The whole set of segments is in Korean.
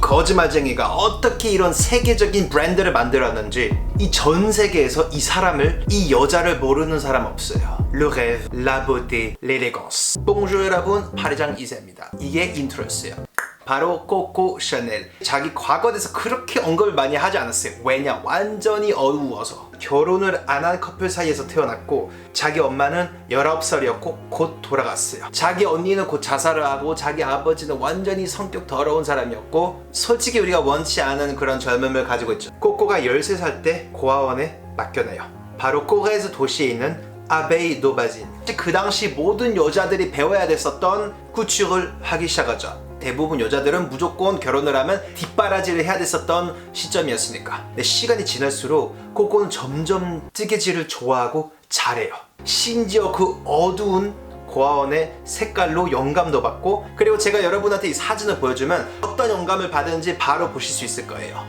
거짓말쟁이가 어떻게 이런 세계적인 브랜드를 만들었는지 이 전 세계에서 이 사람을, 이 여자를 모르는 사람 없어요. Le rêve, la beauté, l'élégance. Bonjour 여러분, 파리장 이세입니다. 이게 인트로였어요. 바로 코코 샤넬. 자기 과거에 대해서 그렇게 언급을 많이 하지 않았어요. 왜냐? 완전히 어두워서. 결혼을 안 한 커플 사이에서 태어났고 자기 엄마는 19살이었고 곧 돌아갔어요. 자기 언니는 곧 자살을 하고 자기 아버지는 완전히 성격 더러운 사람이었고 솔직히 우리가 원치 않은 그런 젊음을 가지고 있죠. 코코가 13살 때 고아원에 맡겨놔요. 바로 코레즈 도시에 있는 아베이 노바진. 그 당시 모든 여자들이 배워야 됐었던 쿠츄를 하기 시작하죠. 대부분 여자들은 무조건 결혼을 하면 뒷바라지를 해야 됐었던 시점이었으니까. 근데 시간이 지날수록 코코는 점점 뜨개질을 좋아하고 잘해요. 심지어 그 어두운 고아원의 색깔로 영감도 받고, 그리고 제가 여러분한테 이 사진을 보여주면 어떤 영감을 받은지 바로 보실 수 있을 거예요.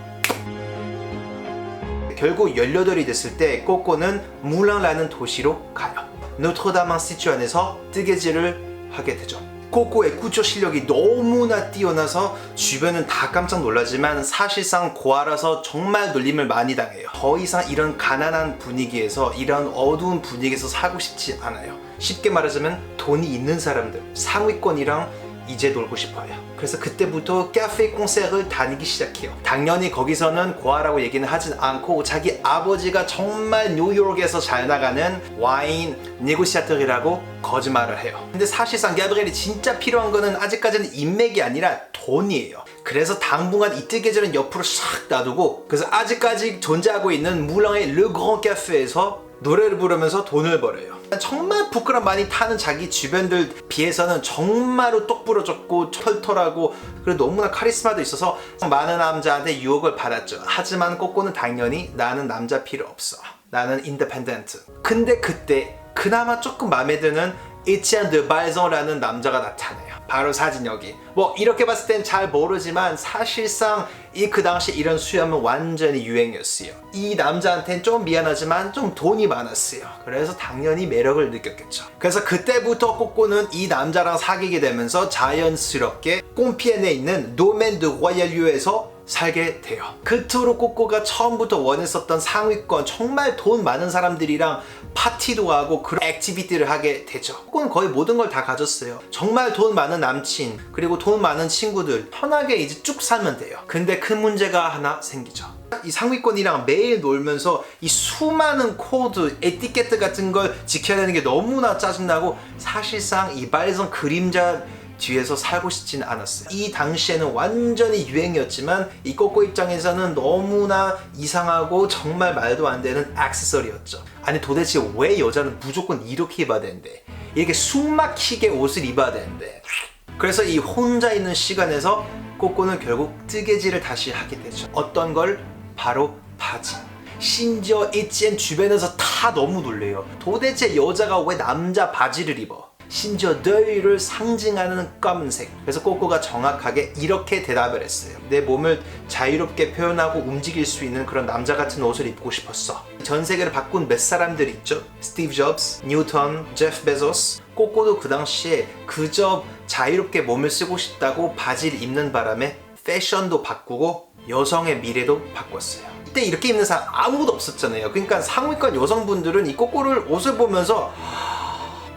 결국 18이 됐을 때 코코는 무랑라는 도시로 가요. 노트르담 인스티튜 안에서 뜨개질을 하게 되죠. 코코의 쿠쇼 실력이 너무나 뛰어나서 주변은 다 깜짝 놀라지만 사실상 고아라서 정말 놀림을 많이 당해요. 더 이상 이런 가난한 분위기에서, 이런 어두운 분위기에서 살고 싶지 않아요. 쉽게 말하자면 돈이 있는 사람들, 상위권이랑 이제 놀고 싶어요. 그래서 그때부터 카페 콘서트를 다니기 시작해요. 당연히 거기서는 고아라고 얘기는 하진 않고 자기 아버지가 정말 뉴욕에서 잘 나가는 와인 네고시아터리라고 거짓말을 해요. 근데 사실상 가브리엘이 진짜 필요한 거는 아직까지는 인맥이 아니라 돈이에요. 그래서 당분간 이 뜨개질은 옆으로 싹 놔두고, 그래서 아직까지 존재하고 있는 무랑의 르 그랑 카페에서 노래를 부르면서 돈을 벌어요. 정말 부끄럼 많이 타는 자기 주변들 비해서는 정말로 똑부러졌고 털털하고, 그리고 너무나 카리스마도 있어서 많은 남자한테 유혹을 받았죠. 하지만 코코는 당연히 나는 남자 필요 없어, 나는 인디펜던트. 근데 그때 그나마 조금 마음에 드는 에티enne de Balzan라는 남자가 나타나요. 바로 사진 여기. 뭐 이렇게 봤을 땐 잘 모르지만 사실상 그 당시 이런 수염은 완전히 유행이었어요. 이 남자한테는 좀 미안하지만 좀 돈이 많았어요. 그래서 당연히 매력을 느꼈겠죠. 그래서 그때부터 코코는 이 남자랑 사귀게 되면서 자연스럽게 꼼피엔에 있는 도멘 드 로얄류에서 살게 돼요. 그토록 코코가 처음부터 원했었던 상위권, 정말 돈 많은 사람들이랑 파티도 하고 그런 액티비티를 하게 되죠. 코코는 거의 모든 걸 다 가졌어요. 정말 돈 많은 남친, 그리고 돈 많은 친구들, 편하게 이제 쭉 살면 돼요. 근데 큰 문제가 하나 생기죠. 이 상위권이랑 매일 놀면서 이 수많은 코드, 에티켓트 같은 걸 지켜야 되는 게 너무나 짜증나고, 사실상 이 발성 그림자 뒤에서 살고 싶진 않았어요. 이 당시에는 완전히 유행이었지만 이 코코 입장에서는 너무나 이상하고 정말 말도 안 되는 액세서리였죠. 아니 도대체 왜 여자는 무조건 이렇게 입어야 되는데, 이렇게 숨막히게 옷을 입어야 되는데. 그래서 이 혼자 있는 시간에서 코코는 결국 뜨개질을 다시 하게 되죠. 어떤 걸? 바로 바지. 심지어 에티엔 주변에서 다 너무 놀래요. 도대체 여자가 왜 남자 바지를 입어? 심지어 더위를 상징하는 검은색. 그래서 코코가 정확하게 이렇게 대답을 했어요. 내 몸을 자유롭게 표현하고 움직일 수 있는 그런 남자 같은 옷을 입고 싶었어. 전 세계를 바꾼 몇 사람들 있죠? 스티브 잡스, 뉴턴, 제프 베조스. 코코도 그 당시에 그저 자유롭게 몸을 쓰고 싶다고 바지를 입는 바람에 패션도 바꾸고 여성의 미래도 바꿨어요. 그때 이렇게 입는 사람 아무도 없었잖아요. 그러니까 상위권 여성분들은 이 코코를 옷을 보면서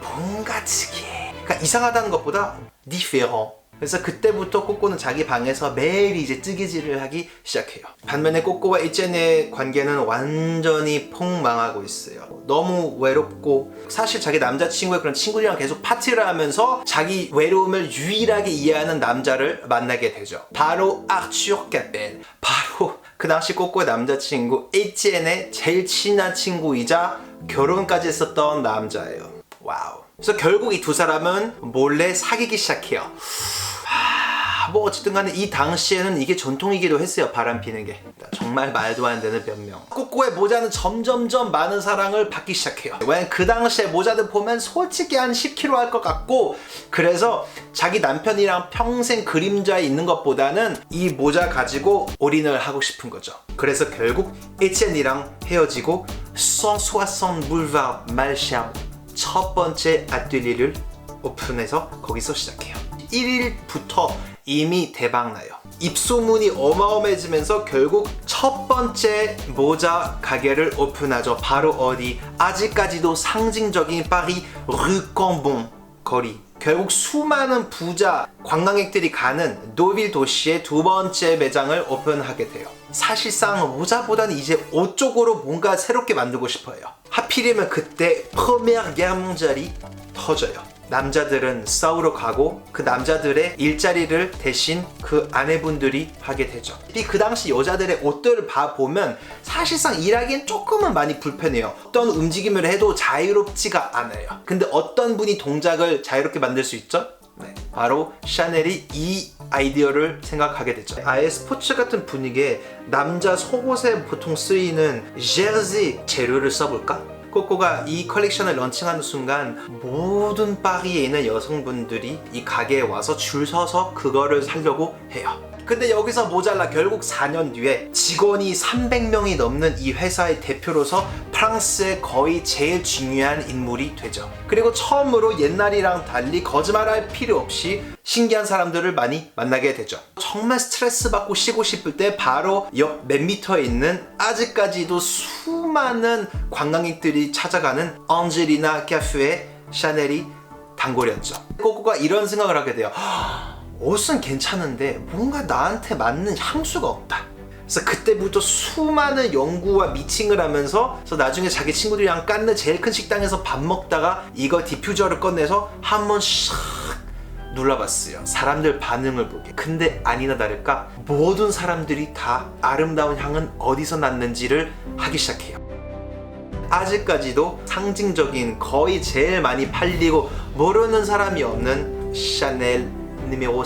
뭔가 특이해. 그러니까 이상하다는 것보다 différent. 그래서 그때부터 코코는 자기 방에서 매일 이제 뜨개질을 하기 시작해요. 반면에 코코와 에티엔의 관계는 완전히 폭망하고 있어요. 너무 외롭고, 사실 자기 남자친구의 그런 친구들이랑 계속 파티를 하면서 자기 외로움을 유일하게 이해하는 남자를 만나게 되죠. 바로 아르투르 카펠. 바로 그 당시 코코의 남자친구 에티엔의 제일 친한 친구이자 결혼까지 했었던 남자예요. 와우. 그래서 결국 이 두 사람은 몰래 사귀기 시작해요. 뭐 어쨌든 간에 이 당시에는 이게 전통이기도 했어요. 바람 피는 게. 정말 말도 안 되는 변명. 코코의 모자는 점점점 많은 사랑을 받기 시작해요. 왜냐면 그 당시에 모자들 보면 솔직히 한 10kg 할 것 같고, 그래서 자기 남편이랑 평생 그림자에 있는 것보다는 이 모자 가지고 올인을 하고 싶은 거죠. 그래서 결국 에티엔이랑 헤어지고 160 boulevard Malesherbes 첫 번째 아틀리에를 오픈해서 거기서 시작해요. 1일부터 이미 대박나요. 입소문이 어마어마해지면서 결국 첫 번째 모자 가게를 오픈하죠. 바로 어디? 아직까지도 상징적인 파리 르 컴본 거리. 결국 수많은 부자 관광객들이 가는 노빌 도시의 두 번째 매장을 오픈하게 돼요. 사실상 모자보다는 이제 옷 쪽으로 뭔가 새롭게 만들고 싶어요. 하필이면 그때 프로미ère guerre mondiale이 터져요. 남자들은 싸우러 가고 그 남자들의 일자리를 대신 그 아내분들이 하게 되죠. 그 당시 여자들의 옷들을 봐보면 사실상 일하기엔 조금은 많이 불편해요. 어떤 움직임을 해도 자유롭지가 않아요. 근데 어떤 분이 동작을 자유롭게 만들 수 있죠? 네, 바로 샤넬이 이 아이디어를 생각하게 되죠. 아예 스포츠 같은 분위기에 남자 속옷에 보통 쓰이는 제르시 재료를 써볼까? 코코가 이 컬렉션을 런칭하는 순간 모든 파리에 있는 여성분들이 이 가게에 와서 줄 서서 그거를 사려고 해요. 근데 여기서 모자라 결국 4년 뒤에 직원이 300명이 넘는 이 회사의 대표로서 프랑스의 거의 제일 중요한 인물이 되죠. 그리고 처음으로 옛날이랑 달리 거짓말할 필요 없이 신기한 사람들을 많이 만나게 되죠. 정말 스트레스 받고 쉬고 싶을 때 바로 옆 몇 미터에 있는 아직까지도 수많은 관광객들이 찾아가는 앙젤리나 카페에 샤넬이 단골이었죠. 코코가 이런 생각을 하게 돼요. 옷은 괜찮은데 뭔가 나한테 맞는 향수가 없다. 그래서 그때부터 수많은 연구와 미팅을 하면서 그래서 나중에 자기 친구들이랑 깐느 제일 큰 식당에서 밥 먹다가 이거 디퓨저를 꺼내서 한번 샥 눌러봤어요. 사람들 반응을 보게. 근데 아니나 다를까 모든 사람들이 다 아름다운 향은 어디서 났는지를 하기 시작해요. 아직까지도 상징적인 거의 제일 많이 팔리고 모르는 사람이 없는 샤넬 누메로 5.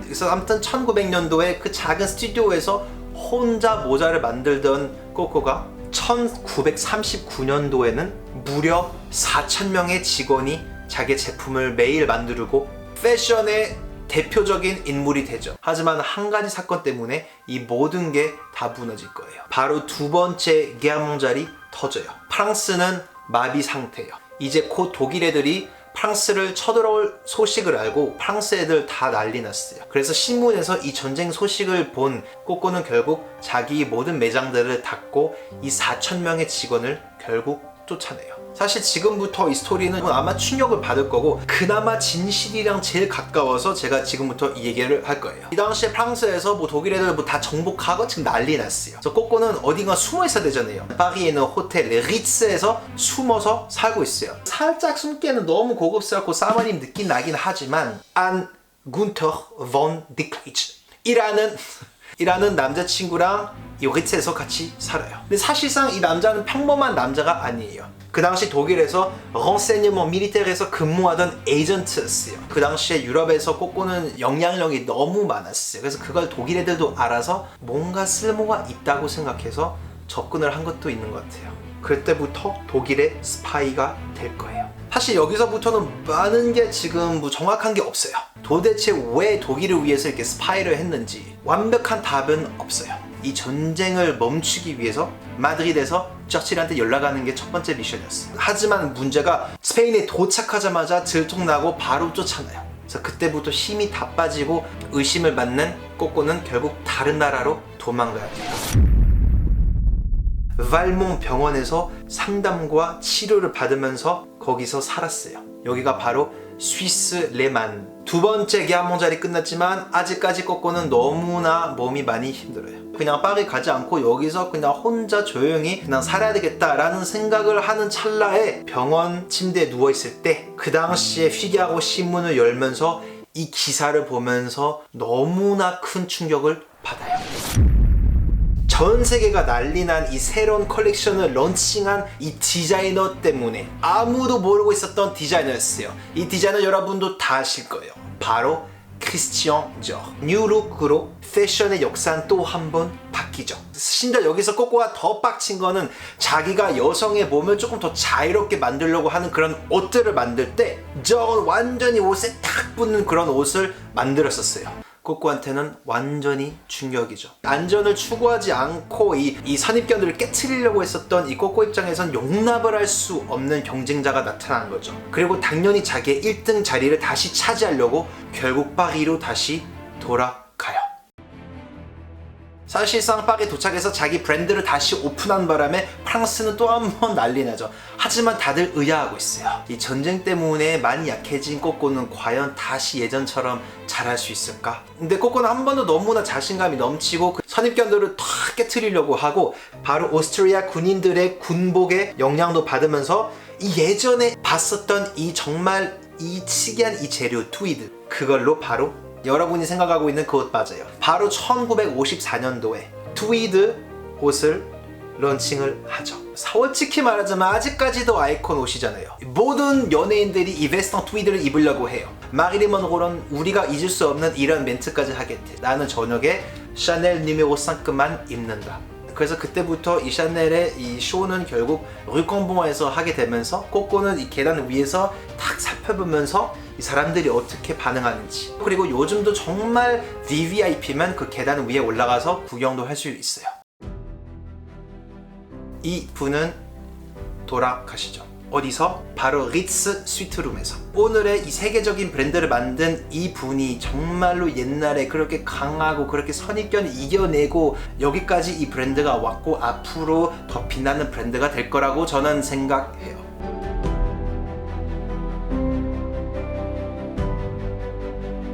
그래서 아무튼 1900년도에 그 작은 스튜디오에서 혼자 모자를 만들던 코코가 1939년도에는 무려 4,000명의 직원이 자기 제품을 매일 만들고 패션의 대표적인 인물이 되죠. 하지만 한 가지 사건 때문에 이 모든 게 다 무너질 거예요. 바로 두 번째 게르몽잘이 터져요. 프랑스는 마비 상태예요. 이제 곧 독일 애들이 프랑스를 쳐들어올 소식을 알고 프랑스 애들 다 난리 났어요. 그래서 신문에서 이 전쟁 소식을 본 꼬꼬는 결국 자기 모든 매장들을 닫고 이 4,000명의 직원을 결국 쫓아내요. 사실 지금부터 이 스토리는 아마 충격을 받을 거고 그나마 진실이랑 제일 가까워서 제가 지금부터 이 얘기를 할 거예요. 이 당시에 프랑스에서 뭐 독일 애들 뭐 다 정복하고 지금 난리 났어요. 그래서 꼬꼬는 어딘가 숨어 있어야 되잖아요. 파리에 있는 호텔 리츠에서 숨어서 살고 있어요. 살짝 숨기에는 너무 고급스럽고 사모님 느낌 나긴 하지만 안 군터 본 디클리츠 이라는 남자친구랑 이 리츠에서 같이 살아요. 근데 사실상 이 남자는 평범한 남자가 아니에요. 그 당시 독일에서 renseignement militaire에서 근무하던 에이전트였어요. 그 당시에 유럽에서 꼬꼬는 영향력이 너무 많았어요. 그래서 그걸 독일 애들도 알아서 뭔가 쓸모가 있다고 생각해서 접근을 한 것도 있는 것 같아요. 그때부터 독일의 스파이가 될 거예요. 사실 여기서부터는 많은 게 지금 뭐 정확한 게 없어요. 도대체 왜 독일을 위해서 이렇게 스파이를 했는지 완벽한 답은 없어요. 이 전쟁을 멈추기 위해서 마드리드에서 처칠한테 연락하는 게 첫 번째 미션이었어요. 하지만 문제가 스페인에 도착하자마자 들통나고 바로 쫓아나요. 그래서 그때부터 힘이 다 빠지고 의심을 받는 꼬꼬는 결국 다른 나라로 도망가야 돼요. 발몽 병원에서 상담과 치료를 받으면서 거기서 살았어요. 여기가 바로 스위스 레만. 두 번째 게르몽잘이 끝났지만 아직까지 꼬꼬는 너무나 몸이 많이 힘들어요. 그냥 파리 가지 않고 여기서 그냥 혼자 조용히 그냥 살아야 되겠다라는 생각을 하는 찰나에 병원 침대에 누워있을 때 그 당시에 희귀하고 신문을 열면서 이 기사를 보면서 너무나 큰 충격을 받아요. 전 세계가 난리난 이 새로운 컬렉션을 런칭한 이 디자이너 때문에 아무도 모르고 있었던 디자이너였어요. 이 디자이너 여러분도 다 아실 거예요. 바로 크리스티앙 디or. 뉴룩으로 패션의 역사는 또 한 번 바뀌죠. 심지어 여기서 꼬꼬가 더 빡친 거는 자기가 여성의 몸을 조금 더 자유롭게 만들려고 하는 그런 옷들을 만들 때 저건 완전히 옷에 딱 붙는 그런 옷을 만들었었어요. 꼬꼬한테는 완전히 충격이죠. 안전을 추구하지 않고 이 선입견들을 깨트리려고 했었던 이 꼬꼬 입장에선 용납을 할 수 없는 경쟁자가 나타난 거죠. 그리고 당연히 자기의 1등 자리를 다시 차지하려고 결국 파리로 다시 돌아가요. 사실상 파리에 도착해서 자기 브랜드를 다시 오픈한 바람에 프랑스는 또 한 번 난리 나죠. 하지만 다들 의아하고 있어요. 이 전쟁 때문에 많이 약해진 꼬꼬는 과연 다시 예전처럼 잘할 수 있을까? 근데 꼬꼬는 한 번 더 너무나 자신감이 넘치고 그 선입견들을 탁 깨트리려고 하고 바로 오스트리아 군인들의 군복의 영향도 받으면서 이 예전에 봤었던 이 정말 이 특이한 이 재료 트위드, 그걸로 바로 여러분이 생각하고 있는 그 옷 맞아요. 바로 1954년도에 트위드 옷을 런칭을 하죠. 솔직히 말하자면 아직까지도 아이콘 옷이잖아요. 모든 연예인들이 이 베스턴 트위드를 입으려고 해요. 마릴린 먼로는 우리가 잊을 수 없는 이런 멘트까지 하겠대. 나는 저녁에 샤넬 누메로 5만 입는다. 그래서 그때부터 이 샤넬의 이 쇼는 결국 르콩봉에서 하게 되면서 꼬꼬는 이 계단 위에서 탁 살펴보면서 이 사람들이 어떻게 반응하는지, 그리고 요즘도 정말 VVIP면 그 계단 위에 올라가서 구경도 할 수 있어요. 이 분은 돌아가시죠. 어디서? 바로 리츠 스위트룸에서. 오늘의 이 세계적인 브랜드를 만든 이 분이 정말로 옛날에 그렇게 강하고 그렇게 선입견을 이겨내고 여기까지 이 브랜드가 왔고 앞으로 더 빛나는 브랜드가 될 거라고 저는 생각해요.